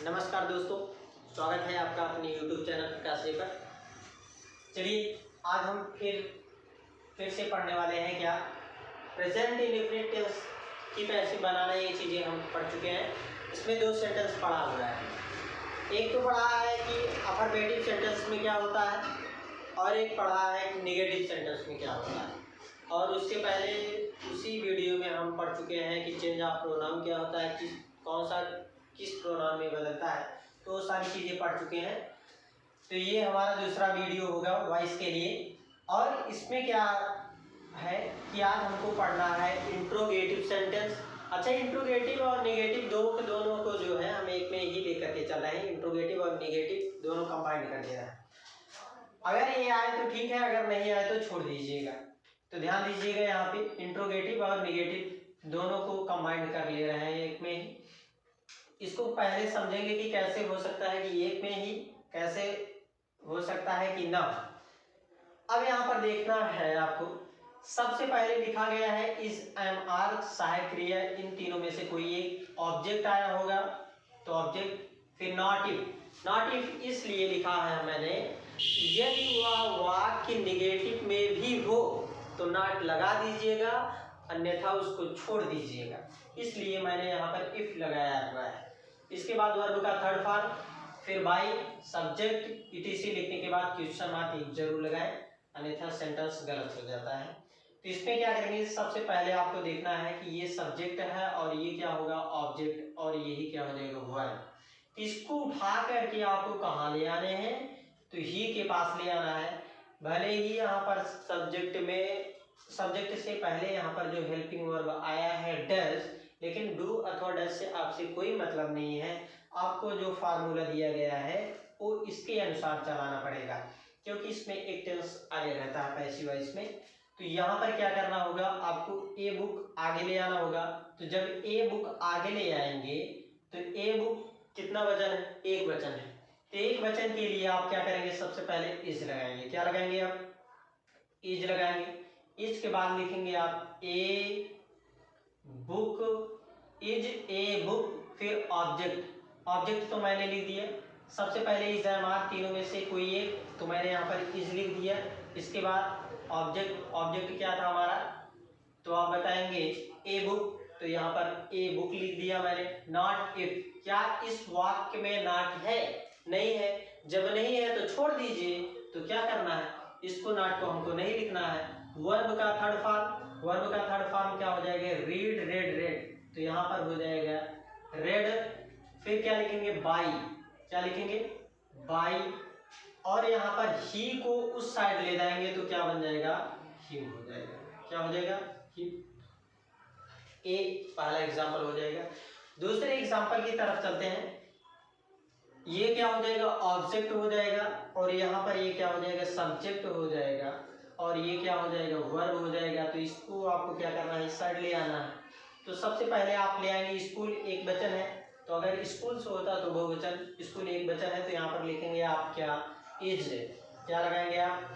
नमस्कार दोस्तों, स्वागत है आपका अपने YouTube चैनल प्रकाश पर। चलिए आज हम फिर से पढ़ने वाले हैं क्या प्रेजेंट इंडेफिनिट टेंस की पैसिव बनाना। ये चीज़ें हम पढ़ चुके हैं। इसमें दो सेंटेंस पढ़ा हुआ है। एक तो पढ़ा है कि अफर्मेटिव सेंटेंस में क्या होता है और एक पढ़ा है नेगेटिव सेंटेंस में क्या होता है। और उसके पहले उसी वीडियो में हम पढ़ चुके हैं कि चेंज ऑफ प्रोनाउन क्या होता है, किस प्रोनाउन में बदलता है। तो सारी चीज़ें पढ़ चुके हैं। तो ये हमारा दूसरा वीडियो होगा वॉइस के लिए। और इसमें क्या है कि आज हमको पढ़ना है इंट्रोगेटिव सेंटेंस। अच्छा, इंट्रोगेटिव और नेगेटिव दोनों को जो है हम एक में ही लेकर के चल रहे हैं। इंट्रोगेटिव और नेगेटिव दोनों कंबाइन कर दे रहे हैं। अगर ये आए तो ठीक है, अगर नहीं आए तो छोड़ दीजिएगा। तो ध्यान दीजिएगा, यहाँ पे इंट्रोगेटिव और नेगेटिव दोनों को कंबाइन कर ले रहे हैं एक में ही। इसको पहले समझेंगे कि कैसे हो सकता है कि एक में ही, कैसे हो सकता है कि ना। अब यहाँ पर देखना है आपको, सबसे पहले लिखा गया है इज एम आर सहायक क्रिया। इन तीनों में से कोई एक ऑब्जेक्ट आया होगा तो ऑब्जेक्ट, फिर नॉट इफ इसलिए लिखा है मैंने, यदि वह वाक्य निगेटिव में भी हो तो नॉट लगा दीजिएगा, अन्यथा उसको छोड़ दीजिएगा। इसलिए मैंने यहाँ पर इफ लगाया हुआ है। इसके बाद वर्ब का थर्ड फॉर्म, फिर बाई, सब्जेक्ट इटीसी लिखने के बाद क्वेश्चन मार्क जरूर लगाएं, अन्यथा सेंटेंस गलत हो जाता है। तो इसमें क्या करेंगे, सबसे पहले आपको देखना है कि ये सब्जेक्ट है और ये क्या होगा ऑब्जेक्ट, और यही क्या हो जाएगा वर्ब। इसको उठा करके आपको कहाँ ले आने हैं, तो ही के पास ले आना है। भले ही यहाँ पर सब्जेक्ट से पहले यहाँ पर जो हेल्पिंग वर्ब आया है डज, लेकिन डू अथवा डज से आपसे कोई मतलब नहीं है। आपको जो फार्मूला दिया गया है वो इसके अनुसार चलाना पड़ेगा, क्योंकि इसमें एक टेंस आगे रहता है पैसिव वॉइस में। तो यहाँ पर क्या करना होगा, आपको ए बुक आगे ले आना होगा। तो जब ए बुक आगे ले आएंगे तो ए बुक कितना वचन है, एक वचन है। तो एक वचन के लिए आप क्या करेंगे, सबसे पहले इज लगाएंगे। क्या लगाएंगे आप, इज लगाएंगे। इसके बाद लिखेंगे आप a book, is a book, फिर ऑब्जेक्ट तो मैंने लिख दिया। सबसे पहले इज एम आर, तीनों में से कोई एक, तो मैंने यहाँ पर इज लिख दिया। इसके बाद ऑब्जेक्ट क्या था हमारा, तो आप बताएंगे ए बुक, तो यहाँ पर ए बुक लिख दिया मैंने। नॉट इफ, क्या इस वाक्य में नॉट है, नहीं है। जब नहीं है तो छोड़ दीजिए। तो क्या करना है, इसको नॉट को हमको नहीं लिखना है। वर्ब का थर्ड फॉर्म क्या हो जाएगा, रीड, रेड। तो यहाँ पर हो जाएगा रेड। फिर क्या लिखेंगे, बाई, क्या लिखेंगे, बाई। और यहाँ पर ही को उस साइड ले जाएंगे तो क्या बन जाएगा, हिम हो जाएगा। क्या हो जाएगा, हिम। ए पहला एग्जाम्पल हो जाएगा। दूसरे एग्जाम्पल की तरफ चलते हैं। ये क्या हो जाएगा, ऑब्जेक्ट हो जाएगा, और यहाँ पर ये क्या हो जाएगा, सब्जेक्ट हो जाएगा, और ये क्या हो जाएगा, वर्ब हो जाएगा। तो इसको आपको क्या करना है, इस साइड ले आना है। तो सबसे पहले आप ले आएंगे स्कूल, एक वचन है, तो अगर स्कूल से होता तो बहुवचन, स्कूल एक वचन है, तो यहाँ पर लिखेंगे आप क्या, इज। क्या लगाएंगे आप,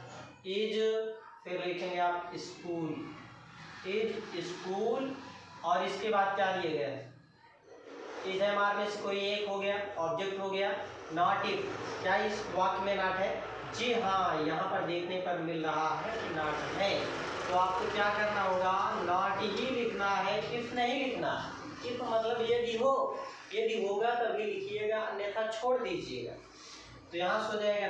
इज, फिर लिखेंगे आप स्कूल, इज स्कूल। और इसके बाद क्या दिए गया है, इज एम आर में से कोई एक हो गया, ऑब्जेक्ट हो गया। नॉट इफ, क्या इस वाक्य में नॉट है, जी हाँ, यहाँ पर देखने पर मिल रहा है कि नॉट है। तो आपको क्या करना होगा, नॉट ही लिखना है, इफ नहीं लिखना। इफ मतलब यदि होगा तभी लिखिएगा, अन्यथा छोड़ दीजिएगा। तो यहाँ से हो जाएगा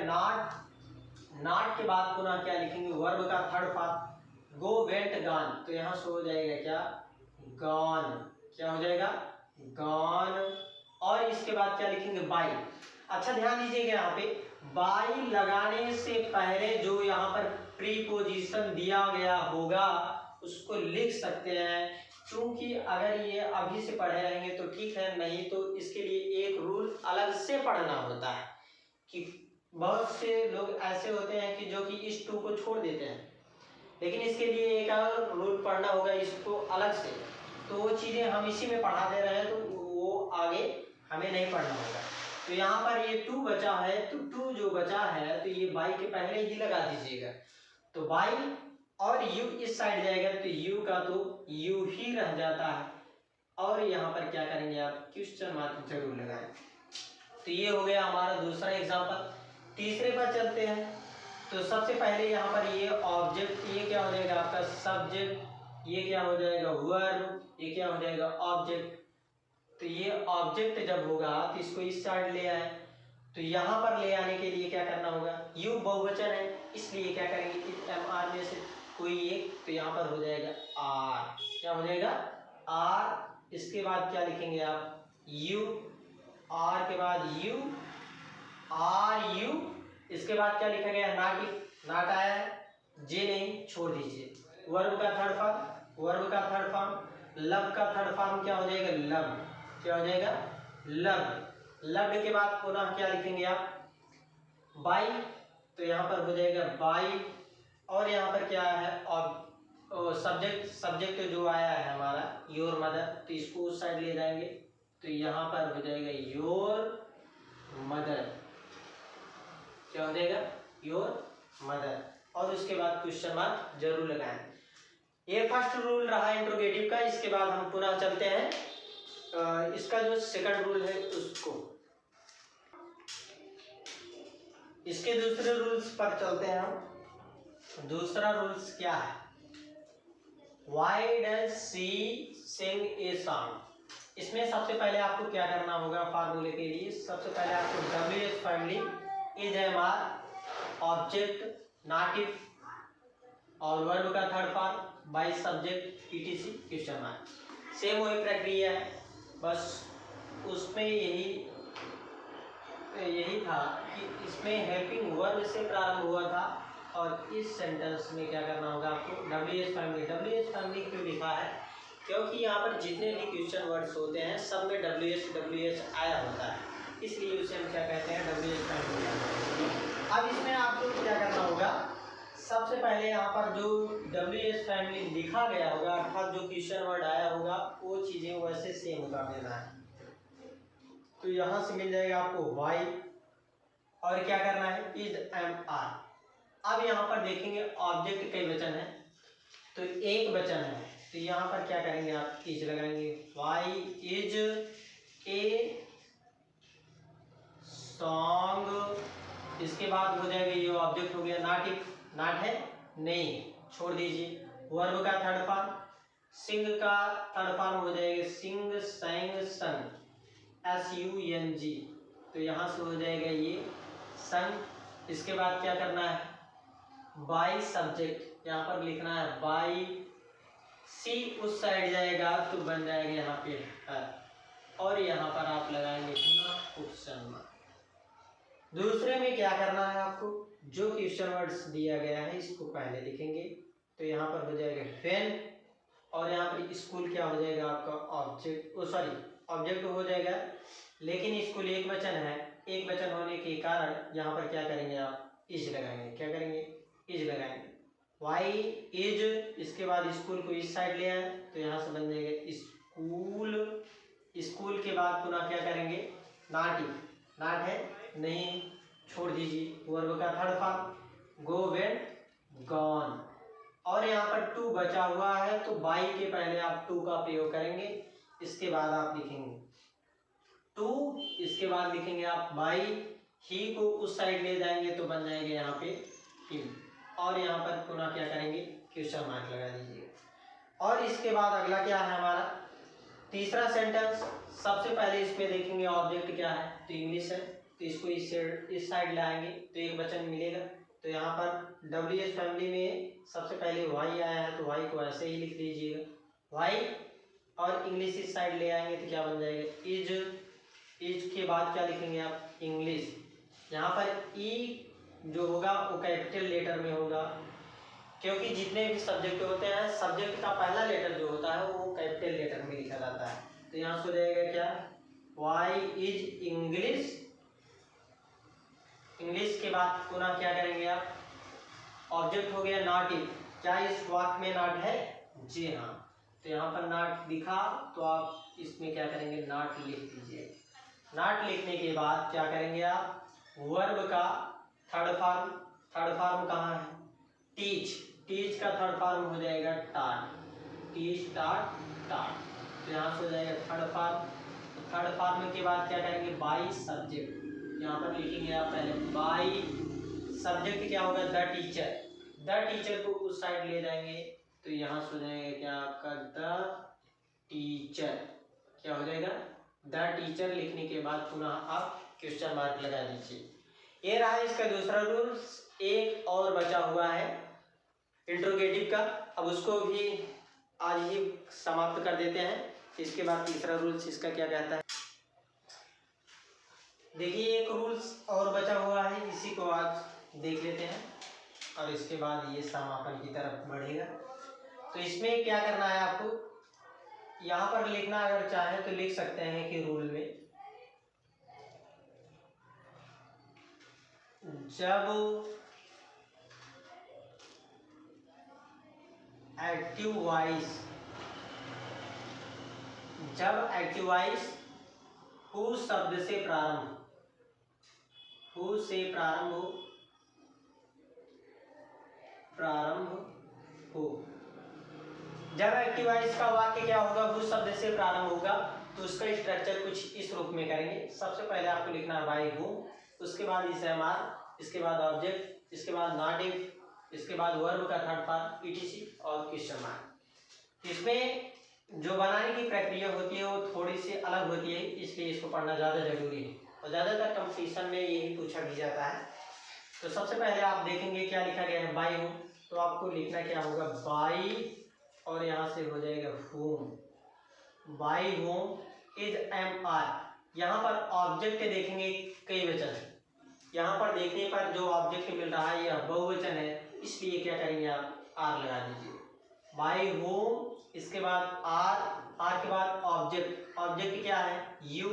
नॉट के बाद पुनः क्या लिखेंगे, वर्ब का थर्ड फॉर्म, गो, वेंट, गॉन। तो यहाँ से हो जाएगा क्या, गॉन। क्या हो जाएगा, गॉन। और इसके बाद क्या लिखेंगे, बाई। अच्छा ध्यान दीजिएगा, यहाँ पे बाई लगाने से पहले जो यहाँ पर प्रीपोजिशन दिया गया होगा उसको लिख सकते हैं। क्योंकि अगर ये अभी से पढ़े रहेंगे तो ठीक है, नहीं तो इसके लिए एक रूल अलग से पढ़ना होता है। कि बहुत से लोग ऐसे होते हैं कि जो कि इस टू को छोड़ देते हैं, लेकिन इसके लिए एक और रूल पढ़ना होगा इसको अलग से। तो वो चीज़ें हम इसी में पढ़ा दे रहे हैं, तो वो आगे हमें नहीं पढ़ना होगा। तो यहाँ पर ये टू बचा है, तो टू जो बचा है तो ये बाई के पहले ही लगा दीजिएगा। तो बाई और यू इस साइड जाएगा, तो यू का तो यू ही रह जाता है। और यहाँ पर क्या करेंगे आप, क्वेश्चन मार्क जरूर लगाएं। तो ये हो गया हमारा दूसरा एग्जाम्पल। तीसरे पर चलते हैं। तो सबसे पहले यहाँ पर ये ऑब्जेक्ट, ये क्या हो जाएगा आपका सब्जेक्ट, ये क्या हो जाएगा वर्ब, ये क्या हो जाएगा ऑब्जेक्ट। तो ये ऑब्जेक्ट जब होगा तो इसको इस साइड ले आए, तो यहाँ पर ले आने के लिए क्या करना होगा, यू बहुवचन है इसलिए क्या करेंगे, इस एम आर में से कोई एक, तो यहाँ पर हो जाएगा आर, क्या हो जाएगा आर। इसके बाद क्या लिखेंगे आप, यू, आर के बाद यू, आर यू। इसके बाद क्या लिखा गया, नॉट, नॉट आया है, जे नहीं, छोड़ दीजिए। वर्ब का थर्ड फॉर्म, वर्ब का थर्ड फॉर्म, लब का थर्ड फॉर्म क्या हो जाएगा, लब, क्या हो जाएगा लब। लब के बाद पुनः क्या लिखेंगे आप, बाई, तो यहाँ पर हो जाएगा बाई। और यहाँ पर क्या है, और सब्जेक्ट, सब्जेक्ट जो आया है हमारा योर मदर, तो इसको उस साइड ले जाएंगे, तो यहाँ पर हो जाएगा योर मदर, क्या हो जाएगा योर मदर। और उसके बाद क्वेश्चन मार्क जरूर लगाएं। ये फर्स्ट रूल रहा इंट्रोगेटिव का। इसके बाद हम पुनः चलते हैं इसका जो सेकंड रूल है उसको, इसके दूसरे रूल्स पर चलते हैं हम। दूसरा रूल्स क्या है, why does she Singh a song. इसमें सबसे पहले आपको क्या करना होगा फार्मूले के लिए, सबसे पहले आपको WH family, is M are, object, नाटिव और वर्ब का third form, by subject, PTC, question mark. Same वही प्रक्रिया है, बस उसमें यही था कि इसमें हेल्पिंग वर्ब से प्रारंभ हुआ था, और इस सेंटेंस में क्या करना होगा आपको, WH फैमिली। WH फैमिली क्यों लिखा है, क्योंकि यहाँ पर जितने भी क्वेश्चन वर्ड्स होते हैं सब में WH आया होता है, इसलिए उसे हम क्या कहते हैं, WH फैमिली। अब इसमें आपको क्या करना होगा, सबसे पहले यहाँ पर जो WH फैमिली लिखा गया होगा, अर्थात जो क्वेश्चन वर्ड आया होगा वो चीज़ें वैसे सेम उतार देना है। तो यहाँ से मिल जाएगा आपको वाई, और क्या करना है, इज एम आर। अब यहाँ पर देखेंगे ऑब्जेक्ट कई वचन है, तो एक वचन है, तो यहाँ पर क्या करेंगे आप, इज लगाएंगे, वाई इज ए सॉन्ग। इसके बाद हो जाएगा, ये ऑब्जेक्ट हो गया, नॉट, नॉट है नहीं, छोड़ दीजिए। वर्ब का थर्ड फॉर्म, सिंग का थर्ड फॉर्म हो जाएगा सिंग, संग, सन, SUNG, तो यहाँ से हो जाएगा ये सन। इसके बाद क्या करना है, बाई सब्जेक्ट, यहाँ पर लिखना है बाई, सी उस साइड जाएगा तो बन जाएगा यहाँ पे है, और यहाँ पर आप लगाएंगे क्वेश्चन मार्क। दूसरे में क्या करना है आपको, जो क्वेश्चन वर्ड्स दिया गया है इसको पहले लिखेंगे, तो यहाँ पर हो जाएगा फैन, और यहाँ पर स्कूल क्या हो जाएगा आपका ऑब्जेक्ट, ऑब्जेक्ट हो जाएगा, लेकिन स्कूल एक वचन है, एक वचन होने के कारण यहाँ पर क्या करेंगे आप, इज लगाएंगे, क्या करेंगे, इज लगाएंगे, वाई इज। इसके बाद स्कूल को इस साइड ले आए, तो यहाँ से बन जाएगा स्कूल। स्कूल के बाद पुनः क्या करेंगे, नॉट, नॉट है नहीं, छोड़ दीजिए। वर्ब का थर्ड फॉर्म, गो, वेंट, गॉन, और यहाँ पर टू बचा हुआ है, तो बाई के पहले आप टू का प्रयोग करेंगे। इसके बाद आप लिखेंगे टू, इसके बाद लिखेंगे आप बाई, ही को उस साइड ले जाएंगे तो बन जाएंगे यहाँ पे हिम, और यहाँ पर पुनः क्या करेंगे, क्वेश्चन मार्क लगा दीजिए। और इसके बाद अगला क्या है हमारा, तीसरा सेंटेंस। सबसे पहले इसमें देखेंगे ऑब्जेक्ट क्या है, तो इंग्लिश है, तो इसको इस साइड लाएंगे तो एक वचन मिलेगा। तो यहाँ पर WH फैमिली में सबसे पहले वाई आया है, तो वाई को ऐसे ही लिख लीजिएगा, वाई, और इंग्लिश इस साइड ले आएंगे तो क्या बन जाएगा, इज। इज के बाद क्या लिखेंगे आप, इंग्लिश। यहाँ पर ई जो होगा वो कैपिटल लेटर में होगा, क्योंकि जितने भी सब्जेक्ट होते हैं सब्जेक्ट का पहला लेटर जो होता है वो कैपिटल लेटर में लिखा जाता है। तो यहाँ से हो जाएगा क्या, वाई इज इंग्लिश। इंग्लिश के बाद पुनः क्या करेंगे आप, ऑब्जेक्ट हो गया नॉट इज। क्या इस वाक्य में नॉट है, जी हाँ, तो यहाँ पर नॉट दिखा तो आप इसमें क्या करेंगे, नॉट लिख दीजिए। नॉट लिखने के बाद क्या करेंगे आप, वर्ब का थर्ड फॉर्म, थर्ड फॉर्म कहाँ है, टीच। टीच का थर्ड फॉर्म हो जाएगा टाट, टीच, टाट, टाट, तो यहाँ से हो जाएगा थर्ड फॉर्म। थर्ड फॉर्म के बाद क्या करेंगे, बाई सब्जेक्ट। यहाँ पर लिखेंगे आप पहले बाई सब्जेक्ट क्या होगा, द टीचर। द टीचर को उस साइड ले जाएंगे तो यहाँ से हो जाएगा क्या आपका, द टीचर। क्या हो जाएगा, द टीचर लिखने के बाद पुनः आप क्वेश्चन मार्क लगा दीजिए। ये रहा इसका दूसरा रूल्स। एक और बचा हुआ है इंट्रोगेटिव का, अब उसको भी आज ही समाप्त कर देते हैं। इसके बाद तीसरा रूल्स इसका क्या कहता है, देखिए एक रूल्स और बचा हुआ है, इसी को आज देख लेते हैं और इसके बाद ये समापन की तरफ बढ़ेगा। तो इसमें क्या करना है आपको, यहाँ पर लिखना अगर चाहे तो लिख सकते हैं कि रूल में जब एक्टिव वॉइस हु शब्द से प्रारंभ हो, जब एक्टिव वॉइस का वाक्य क्या होगा, हु शब्द से प्रारंभ होगा, तो उसका स्ट्रक्चर कुछ इस रूप में करेंगे। सबसे पहले आपको लिखना है बाय हु, उसके बाद इज एम आर, इसके बाद ऑब्जेक्ट, इसके बाद नॉट इफ, इसके बाद वर्ब का थर्ड फॉर्म ईटीसी और क्वेश्चन मार्क। इसमें जो बनाने की प्रक्रिया होती है वो थोड़ी सी अलग होती है, इसलिए इसको पढ़ना ज़्यादा जरूरी है और ज़्यादातर कंपटीशन में यही पूछा भी जाता है। तो सबसे पहले आप देखेंगे क्या लिखा गया है, बाय हूम, तो आपको लिखना क्या होगा, बाई और यहाँ से हो जाएगा home. By home is M R. यहाँ पर ऑब्जेक्ट देखेंगे कई वचन है, यहाँ पर देखने पर जो ऑब्जेक्ट मिल रहा है यह बहुवचन है, इसलिए क्या करेंगे आप आर लगा दीजिए। बाई होम, इसके बाद आर, आर के बाद ऑब्जेक्ट, ऑब्जेक्ट क्या है यू,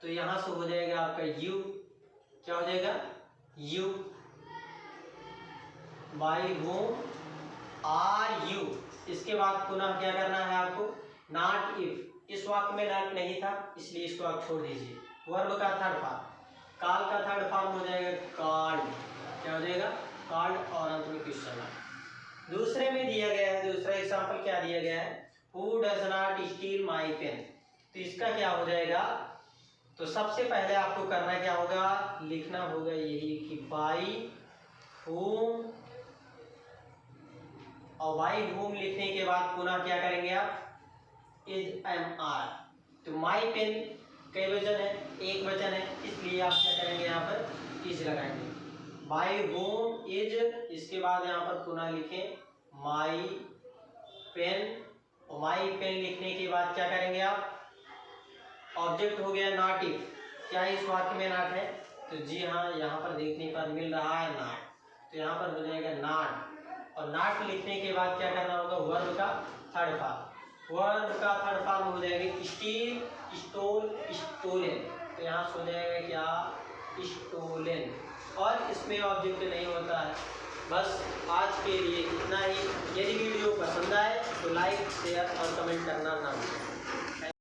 तो यहाँ से हो जाएगा आपका यू, क्या हो जाएगा u. By home R u, इसके बाद पुनः क्या करना है आपको, नॉट इफ, इस वाक्य में नॉट नहीं था इसलिए इसको आप छोड़ दीजिए। वर्ब का थर्ड फॉर्म, काल का थर्ड फॉर्म हो जाएगा कॉल्ड, क्या हो जाएगा कॉल्ड और अंत में क्वेश्चन मार्क। दूसरे में दिया गया है, दूसरा एग्जांपल क्या दिया गया है, who does not steal my pen, तो इसका क्या हो जाएगा, तो सबसे पहले आपको करना क्या होगा, लिखना होगा यही कि बाई होम, और बाई होम लिखने के बाद पुनः क्या करेंगे आप, इज एम आर, तो माई पेन कई वचन है, एक वचन है, इसलिए आप क्या करेंगे यहाँ पर इज लगाएंगे। बाई होम इज, इसके बाद यहाँ पर पुनः लिखें माई पेन, और माई पेन लिखने के बाद क्या करेंगे आप, ऑब्जेक्ट हो गया नॉट इफ, क्या इस वाक्य में नॉट है, तो जी हाँ यहाँ पर देखने पर मिल रहा है नॉट, तो यहाँ पर हो जाएगा नॉट, और नॉट लिखने के बाद क्या करना होगा, वर्ब का थर्ड फॉर्म, वर्ब का थर्ड फॉर्म हो जाएगा स्टील, स्टोल, स्टोलन, तो यहाँ से हो जाएगा क्या स्टोलन, और इसमें ऑब्जेक्ट नहीं होता है। बस आज के लिए इतना ही। यदि वीडियो पसंद आए तो लाइक, शेयर और कमेंट करना ना भूलें।